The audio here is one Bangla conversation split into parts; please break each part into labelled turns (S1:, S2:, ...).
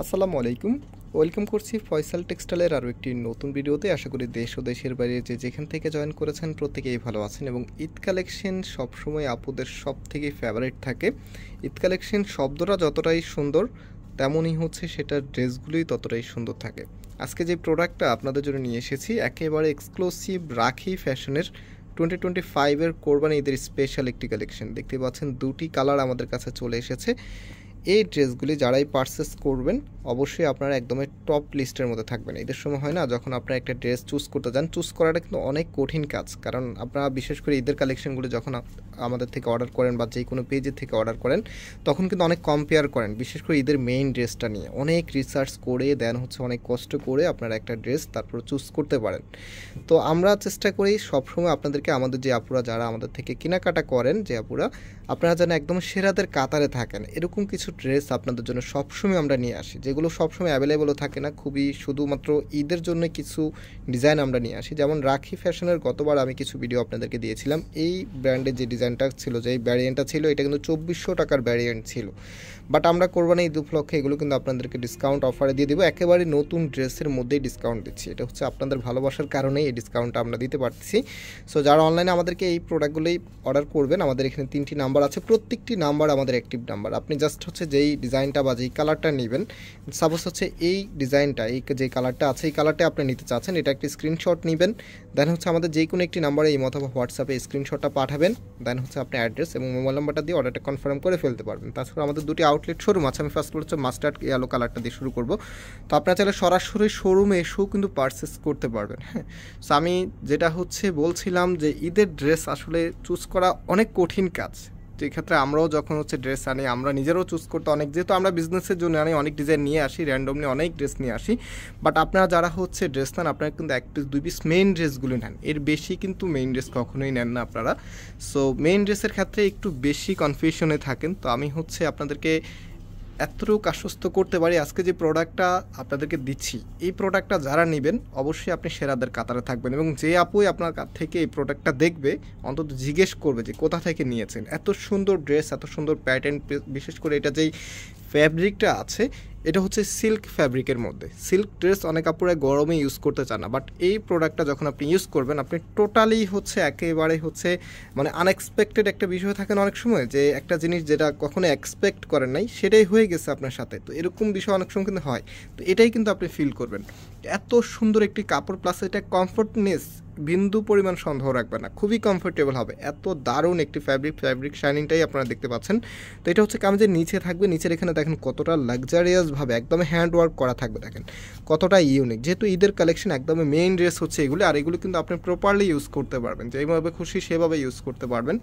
S1: আসসালামু আলাইকুম। ওয়েলকাম করছি ফয়সাল টেক্সটাইলের আরও একটি নতুন ভিডিওতে। আশা করি দেশ ও দেশের বাইরে যে যেখান থেকে জয়েন করেছেন প্রত্যেকেই ভালো আছেন এবং ঈদ কালেকশন সবসময় আপুদের সব থেকে ফেভারিট থাকে। ঈদ কালেকশন শব্দটা যতটাই সুন্দর তেমনই হচ্ছে সেটার ড্রেসগুলোই ততটাই সুন্দর থাকে। আজকে যে প্রোডাক্টটা আপনাদের জন্য নিয়ে এসেছি একেবারে এক্সক্লুসিভ রাখি ফ্যাশনের 2025-এর কোরবানি ঈদের স্পেশাল একটি কালেকশন। দেখতে পাচ্ছেন দুটি কালার আমাদের কাছে চলে এসেছে। এই ড্রেসগুলি যারাই পারচেস করবেন অবশ্যই আপনারা একদমই টপ লিস্টের মধ্যে থাকবেন। ঈদের সময় হয় না, যখন আপনারা একটা ড্রেস চুজ করতে যান, চুজ করাটা কিন্তু অনেক কঠিন কাজ। কারণ আপনারা বিশেষ করে ঈদের কালেকশনগুলো যখন আমাদের থেকে অর্ডার করেন বা যে কোনো পেজের থেকে অর্ডার করেন তখন কিন্তু অনেক কম্পেয়ার করেন, বিশেষ করে ঈদের মেইন ড্রেসটা নিয়ে অনেক রিসার্চ করে দেন হচ্ছে অনেক কষ্ট করে আপনারা একটা ড্রেস তারপর চুজ করতে পারেন। তো আমরা চেষ্টা করি সবসময় আপনাদেরকে, আমাদের যে আপুরা যারা আমাদের থেকে কেনাকাটা করেন, যে আপুরা আপনারা যেন একদম সেরাদের কাতারে থাকেন এরকম কিছু ড্রেস আপনাদের জন্য সবসময় আমরা নিয়ে আসি, যেগুলো সবসময় অ্যাভেলেবলও থাকে না। খুবই শুধুমাত্র ঈদের জন্য কিছু ডিজাইন আমরা নিয়ে আসি। যেমন রাখি ফ্যাশনের গতবার আমি কিছু ভিডিও আপনাদেরকে দিয়েছিলাম। এই ব্র্যান্ডের যে ডিজাইনটা ছিল, যে ভ্যারিয়েন্টটা ছিল, এটা কিন্তু 2400 টাকার ভ্যারিয়েন্ট ছিল। বাট আমরা কোরবানি ঈদ উপলক্ষে এগুলো কিন্তু আপনাদেরকে ডিসকাউন্ট অফারে দিয়ে দেবো। একেবারে নতুন ড্রেসের মধ্যেই ডিসকাউন্ট দিচ্ছি। এটা হচ্ছে আপনাদের ভালোবাসার কারণেই এই ডিসকাউন্টটা আমরা দিতে পারতেছি। সো যারা অনলাইনে আমাদেরকে এই প্রোডাক্টগুলোই অর্ডার করবেন, আমাদের এখানে 3টি নাম্বার আছে, প্রত্যেকটি নাম্বার আমাদের অ্যাক্টিভ নাম্বার। আপনি জাস্ট হচ্ছে যেই ডিজাইনটা বা যেই কালারটা নেবেন, সাপোজ হচ্ছে এই ডিজাইনটা, এই যে কালারটা আছে এই কালারটা আপনি নিতে চাচ্ছেন, এটা একটি স্ক্রিনশট নেবেন। দেন হচ্ছে আমাদের যে কোনো একটি নাম্বারে এই অথবা হোয়াটসঅ্যাপে স্ক্রিনশটটা পাঠাবেন। দেন হচ্ছে আপনি অ্যাড্রেস এবং মোবাইল নাম্বারটা দিয়ে অর্ডারটা কনফার্ম করে ফেলতে পারবেন। তাছাড়া আমাদের দুটি আউটলেট শোরুম আছে। আমি ফার্স্ট হচ্ছে মাস্টার্ড ইয়েলো কালারটা দিয়ে শুরু করব। তো আপনারা চাইলে সরাসরি শোরুমে এসেও কিন্তু পারচেস করতে পারবেন। হ্যাঁ, সো আমি যেটা হচ্ছে বলছিলাম যে ঈদের ড্রেস আসলে চুজ করা অনেক কঠিন কাজ। তো এই ক্ষেত্রে আমরাও যখন হচ্ছে ড্রেস আনি, আমরা নিজেরাও চুজ করতে অনেক, যেহেতু আমরা বিজনেসের জন্য আনি, অনেক ডিজাইন নিয়ে আসি, র্যান্ডমলি অনেক ড্রেস নিয়ে আসি। বাট আপনারা যারা হচ্ছে ড্রেস নেন আপনারা কিন্তু 1 পিস 2 পিস মেইন ড্রেসগুলো নেন, এর বেশি কিন্তু মেইন ড্রেস কখনোই নেন না আপনারা। সো মেইন ড্রেসের ক্ষেত্রে একটু বেশি কনফিউশনে থাকেন। তো আমি হচ্ছে আপনাদেরকে এতটুকু আশ্বস্ত করতে পারি, আজকে যে প্রোডাক্টটা আপনাদেরকে দিচ্ছি এই প্রোডাক্টটা যারা নেবেন অবশ্যই আপনি সেরাদের কাতারে থাকবেন। এবং যে আপুই আপনার কাছ থেকে এই প্রোডাক্টটা দেখবে অন্তত জিজ্ঞেস করবে যে কোথা থেকে নিয়েছেন। এত সুন্দর ড্রেস, এত সুন্দর প্যাটার্ন, বিশেষ করে এটা যেই ফ্যাব্রিকটা আছে এটা হচ্ছে সিল্ক ফ্যাব্রিকের মধ্যে। সিল্ক ড্রেস অনেক আপুরা গরমে ইউজ করতে চান না, বাট এই প্রোডাক্টটা যখন আপনি ইউজ করবেন আপনি টোটালি হচ্ছে একেবারে হচ্ছে মানে আনএক্সপেক্টেড একটা বিষয় থাকে না অনেক সময়, যে একটা জিনিস যেটা কখনো এক্সপেক্ট করেন নাই সেটাই হয়ে গেছে আপনার সাথে। তো এরকম বিষয় অনেক সময় কিন্তু হয়। তো এটাই কিন্তু আপনি ফিল করবেন। এত সুন্দর একটি কাপড়, প্লাস এটা কমফোর্টনেস বিন্দু পরিমাণ সন্দেহ রাখবে না, খুবই কমফোর্টেবল হবে। এত দারুণ একটি ফ্যাব্রিক শাইনিংটাই আপনারা দেখতে পাচ্ছেন। তো এটা হচ্ছে কামিজের নিচে থাকবে, নিচের এখানে দেখেন কতটা লাক্সারিয়াসভাবে একদম হ্যান্ড ওয়ার্ক করা থাকবে, দেখেন কতটা ইউনিক। যেহেতু ঈদের কালেকশন একদমই মেইন ড্রেস হচ্ছে এগুলো, আর এগুলো কিন্তু আপনি প্রপারলি ইউজ করতে পারবেন, যেভাবে খুশি সেভাবে ইউজ করতে পারবেন।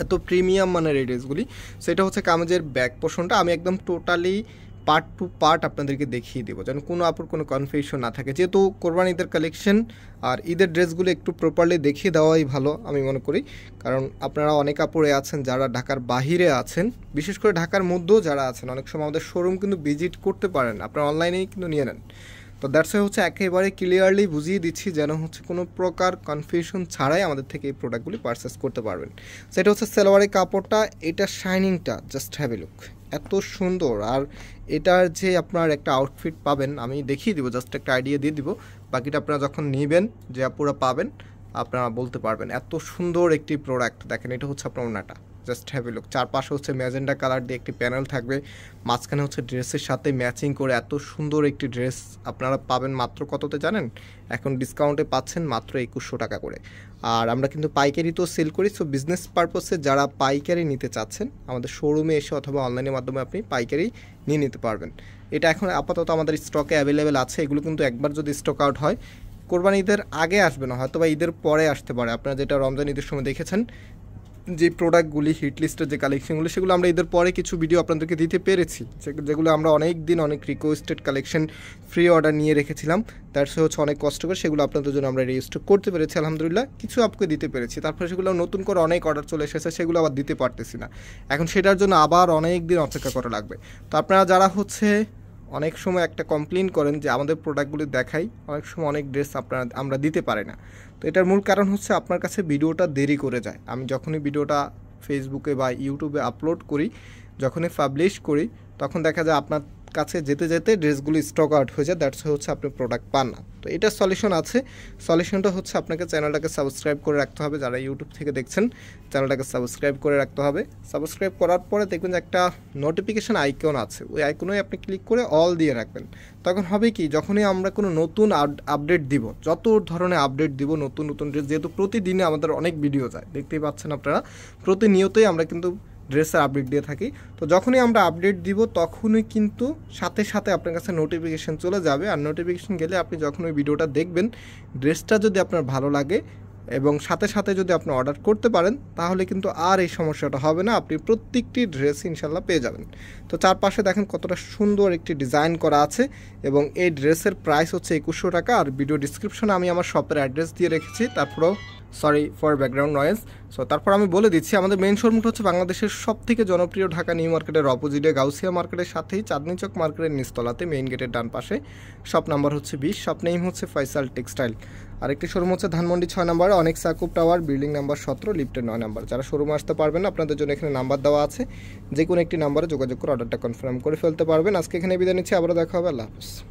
S1: এত প্রিমিয়াম মানের এই ড্রেসগুলি। সেটা হচ্ছে কামিজের ব্যাক পোর্শনটা আমি একদম টোটালি পার্ট টু পার্ট আপনাদেরকে দেখিয়ে দেবো, যেন কোনো আপুর কোনো কনফিউশন না থাকে। যেহেতু কোরবানি ঈদের কালেকশন আর ঈদের ড্রেসগুলো একটু প্রপারলি দেখিয়ে দেওয়াই ভালো আমি মনে করি। কারণ আপনারা অনেক আপুরে আছেন যারা ঢাকার বাহিরে আছেন, বিশেষ করে ঢাকার মধ্যেও যারা আছেন, অনেক সময় আমাদের শোরুম কিন্তু ভিজিট করতে পারেন, আপনারা অনলাইনেই কিন্তু নিয়ে নেন। তো দ্যাটস হচ্ছে একেবারে ক্লিয়ারলি বুঝিয়ে দিচ্ছি যেন হচ্ছে কোনো প্রকার কনফিউশন ছাড়াই আমাদের থেকে এই প্রোডাক্টগুলি পারচেস করতে পারবেন। সেটা হচ্ছে সালোয়ারের কাপড়টা, এটা শাইনিংটা জাস্ট হ্যাভ এ লুক, এত সুন্দর। আর এটার যে আপনার একটা আউটফিট পাবেন আমি দেখিয়ে দিব, জাস্ট একটা আইডিয়া দিয়ে দিব, বাকিটা আপনারা যখন নেবেন যে আপুরা পাবেন আপনারা বলতে পারবেন। এত সুন্দর একটি প্রোডাক্ট, দেখেন এটা হচ্ছে আপনার ওনাটা, জাস্ট হ্যাভ এ লুক। চারপাশে হচ্ছে ম্যাজেন্ডা কালার দিয়ে একটি প্যানেল থাকবে, মাঝখানে হচ্ছে ড্রেসের সাথে ম্যাচিং করে এত সুন্দর একটি ড্রেস আপনারা পাবেন মাত্র কততে জানেন? এখন ডিসকাউন্টে পাচ্ছেন মাত্র 2100 টাকা করে। আর আমরা কিন্তু পাইকারি তো সেল করি। সো বিজনেস পারপসে যারা পাইকারি নিতে চাচ্ছেন আমাদের শোরুমে এসে অথবা অনলাইনের মাধ্যমে আপনি পাইকারি নিয়ে নিতে পারবেন। এটা এখন আপাতত আমাদের স্টকে অ্যাভেলেবেল আছে। এগুলো কিন্তু একবার যদি স্টক আউট হয় কোরবানি ঈদের আগে আসবে না, হয়তো বা ঈদের পরে আসতে পারে। আপনারা যেটা রমজান ঈদের সময় দেখেছেন যে প্রোডাক্টগুলি হিট লিস্টের যে কালেকশনগুলো, সেগুলো আমরা ঈদের পরে কিছু ভিডিও আপনাদেরকে দিতে পেরেছি, যেগুলো আমরা অনেক দিন অনেক রিকোয়েস্টেড কালেকশন ফ্রি অর্ডার নিয়ে রেখেছিলাম। তার সে হচ্ছে অনেক কষ্ট করে সেগুলো আপনাদের জন্য আমরা রেজিস্টার করতে পেরেছি আলহামদুলিল্লাহ, কিছু আপকে দিতে পেরেছি। তারপরে সেগুলো নতুন করে অনেক অর্ডার চলে এসেছে, সেগুলো আবার দিতে পারতেছি না। এখন সেটার জন্য আবার অনেক দিন অপেক্ষা করা লাগবে। তো আপনারা যারা হচ্ছে অনেক সময় একটা কমপ্লেন করেন যে আমাদের প্রোডাক্টগুলি দেখাই, অনেক সময় অনেক ড্রেস আমরা দিতে পারি না। তো এটার মূল কারণ হচ্ছে আপনার কাছে ভিডিওটা দেরি করে যায়। আমি যখনই ভিডিওটা ফেসবুকে বা ইউটিউবে আপলোড করি, যখনই পাবলিশ করি, তখন দেখা যায় আপনার কাছে যেতে যেতে ড্রেসগুলো স্টক আউট হয়ে যায়, দ্যাটস হচ্ছে আপনি প্রোডাক্ট পান না। তো এটা সলিউশন আছে। সলিউশনটা হচ্ছে আপনাকে চ্যানেলটাকে সাবস্ক্রাইব করে রাখতে হবে, যারা ইউটিউব থেকে দেখছেন চ্যানেলটাকে সাবস্ক্রাইব করে রাখতে হবে। সাবস্ক্রাইব করার পরে দেখবেন যে একটা নোটিফিকেশান আইকন আছে, ওই আইকনে আপনি ক্লিক করে অল দিয়ে রাখবেন। তখন হবে কি, যখনই আমরা কোনো নতুন আপডেট দিব, যত ধরনের আপডেট দিব নতুন নতুন ড্রেস, যেহেতু প্রতিদিনে আমাদের অনেক ভিডিও যায়, দেখতেই পাচ্ছেন আপনারা, প্রতিনিয়তই আমরা কিন্তু ড্রেসের আপডেট দিয়ে থাকি। তো যখনই আমরা আপডেট দিব তখনই কিন্তু সাথে সাথে আপনার কাছে নোটিফিকেশান চলে যাবে। আর নোটিফিকেশান গেলে আপনি যখন ওই ভিডিওটা দেখবেন, ড্রেসটা যদি আপনার ভালো লাগে এবং সাথে সাথে যদি আপনি অর্ডার করতে পারেন, তাহলে কিন্তু আর এই সমস্যাটা হবে না, আপনি প্রত্যেকটি ড্রেস ইনশাল্লাহ পেয়ে যাবেন। তো চারপাশে দেখেন কতটা সুন্দর একটি ডিজাইন করা আছে এবং এই ড্রেসের প্রাইস হচ্ছে 2100 টাকা। আর ভিডিও ডিসক্রিপশনে আমি আমার শপের অ্যাড্রেস দিয়ে রেখেছি, তারপরেও sorry for background noise. So তারপর আমি বলে দিচ্ছি, আমাদের মেন শোরুমটা হচ্ছে বাংলাদেশের সবথেকে জনপ্রিয় ঢাকা নিউ মার্কেটের অপোজিটে গাউসিয়া মার্কেটের সাথেই চাঁদনী চক মার্কেটের নিচতলাতে, মেইন গেটের ডান পাশে। শপ নাম্বার হচ্ছে 20, শপ নেম হচ্ছে ফয়সাল টেক্সটাইল। আরেকটি শোরুম হচ্ছে ধানমন্ডি 6 নম্বর অনেক সাকুব টাওয়ার, বিল্ডিং নাম্বার 17, লিফটের 9 নম্বর। যারা শোরুমে আসতে পারবেন না, আপনাদের জন্য এখানে নাম্বার দেওয়া আছে, যে কোনো একটি নাম্বারে যোগাযোগ করে অর্ডারটা কনফার্ম করে ফেলতে পারবেন। আজকে এখানে বিদায় নিচ্ছি, আবারও দেখা হবে, আল্লাহ হাফেজ।